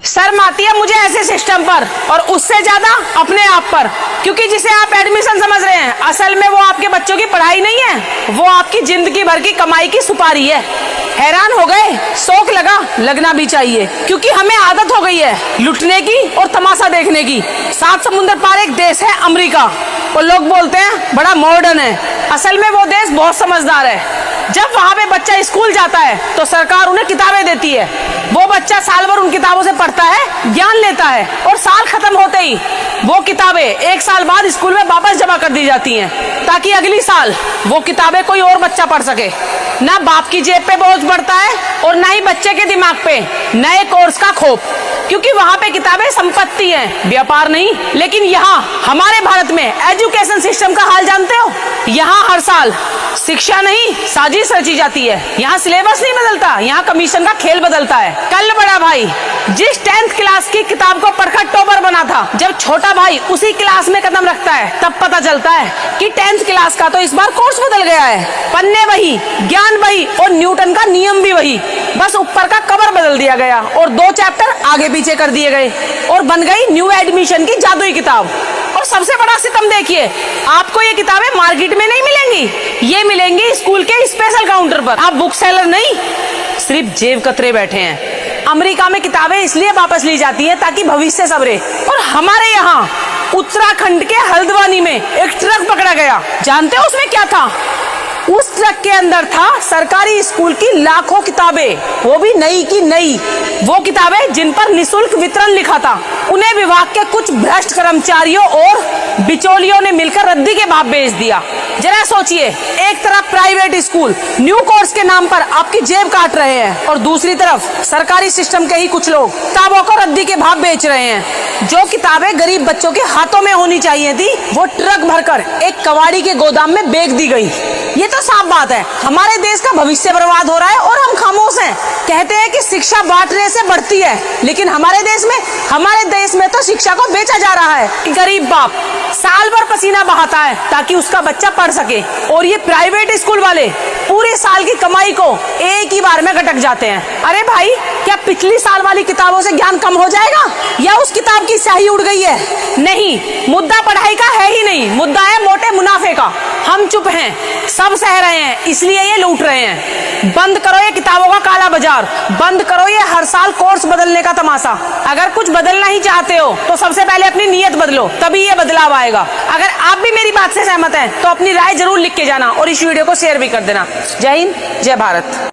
शर्म आती है मुझे ऐसे सिस्टम पर, और उससे ज्यादा अपने आप पर, क्योंकि जिसे आप एडमिशन समझ रहे हैं असल में वो आपके बच्चों की पढ़ाई नहीं है, वो आपकी जिंदगी भर की कमाई की सुपारी है। हैरान हो गए? शौक लगा, लगना भी चाहिए, क्योंकि हमें आदत हो गई है लुटने की और तमाशा देखने की। 7 समुंदर पार एक देश है अमेरिका, और लोग बोलते हैं बड़ा मॉडर्न है, असल में वो देश बहुत समझदार है। जब वहां पे बच्चा स्कूल जाता है तो सरकार उन्हें किताबें देती है, वो बच्चा साल भर उन किताबों से पढ़ता है, ज्ञान लेता है, और साल खत्म होते ही वो किताबें 1 साल बाद स्कूल में वापस जमा कर दी जाती हैं, ताकि अगली साल वो किताबें कोई और बच्चा पढ़ सके। ना बाप की जेब पे बोझ बढ़ता है और ना ही बच्चे के दिमाग पे नए कोर्स का खौफ, क्योंकि वहां पे किताबें संपत्ति हैं, व्यापार नहीं। लेकिन यहाँ हमारे भारत में एजुकेशन सिस्टम का हाल जानते हो? यहाँ हर साल शिक्षा नहीं साजिश रची जाती है। यहाँ सिलेबस नहीं बदलता, यहाँ कमीशन का खेल बदलता है। कल बड़ा भाई जिस 10th क्लास की किताब को पढ़कर टॉपर बना था, जब छोटा भाई उसी क्लास में कदम रखता है तब पता चलता है कि 10th क्लास का तो इस बार कोर्स बदल गया है। पन्ने वही, ज्ञान वही, और न्यूटन का नियम भी वही, बस ऊपर का कवर बदल दिया गया और 2 चैप्टर आगे पीछे कर दिए गए, और बन गई न्यू एडमिशन की जादुई किताब। और सबसे बड़ा सितम देखिए, आपको ये किताबें मार्केट में नहीं मिलेंगी, ये मिलेंगी स्कूल के स्पेशल काउंटर पर। आप बुक सेलर नहीं, सिर्फ जेब कतरे बैठे हैं। अमेरिका में किताबें इसलिए वापस ली जाती हैं ताकि भविष्य संवरे, और हमारे यहाँ उत्तराखंड के हल्द्वानी में एक ट्रक पकड़ा गया। जानते हो उसमें क्या था? उस ट्रक के अंदर था सरकारी स्कूल की लाखों किताबें, वो भी नई की नई। वो किताबें जिन पर निःशुल्क वितरण लिखा था, उन्हें विभाग के कुछ भ्रष्ट कर्मचारियों और बिचौलियों ने मिलकर रद्दी के भाव बेच दिया। जरा सोचिए, एक तरफ प्राइवेट स्कूल न्यू कोर्स के नाम पर आपकी जेब काट रहे हैं, और दूसरी तरफ सरकारी सिस्टम के ही कुछ लोग किताबों को रद्दी के भाव बेच रहे हैं। जो किताबें गरीब बच्चों के हाथों में होनी चाहिए थी, वो ट्रक भरकर एक कबाड़ी के गोदाम में बेच दी गई। ये तो साफ बात है, हमारे देश का भविष्य बर्बाद हो रहा है और हम खामोश हैं। कहते हैं कि शिक्षा बांटने से बढ़ती है, लेकिन हमारे देश में तो शिक्षा को बेचा जा रहा है कि गरीब बाप साल भर पसीना बहाता है ताकि उसका बच्चा पढ़ सके, और ये प्राइवेट स्कूल वाले पूरे साल की कमाई को एक ही बार में गटक जाते हैं। अरे भाई, क्या पिछली साल वाली किताबों से ज्ञान कम हो जाएगा, या उस किताब की स्याही उड़ गई है? नहीं, मुद्दा पढ़ाई का है ही नहीं, मुद्दा है मोटे मुनाफे का। हम चुप हैं, सब सह रहे हैं, इसलिए ये लूट रहे हैं। बंद करो ये किताबों का काला बाजार, बंद करो ये हर साल कोर्स बदलने का तमाशा। अगर कुछ बदलना ही चाहते हो तो सबसे पहले अपनी नीयत बदलो, तभी ये बदलाव आएगा। अगर आप भी मेरी बात से सहमत हैं तो अपनी राय जरूर लिख के जाना, और इस वीडियो को शेयर भी कर देना। जय हिंद, जय भारत।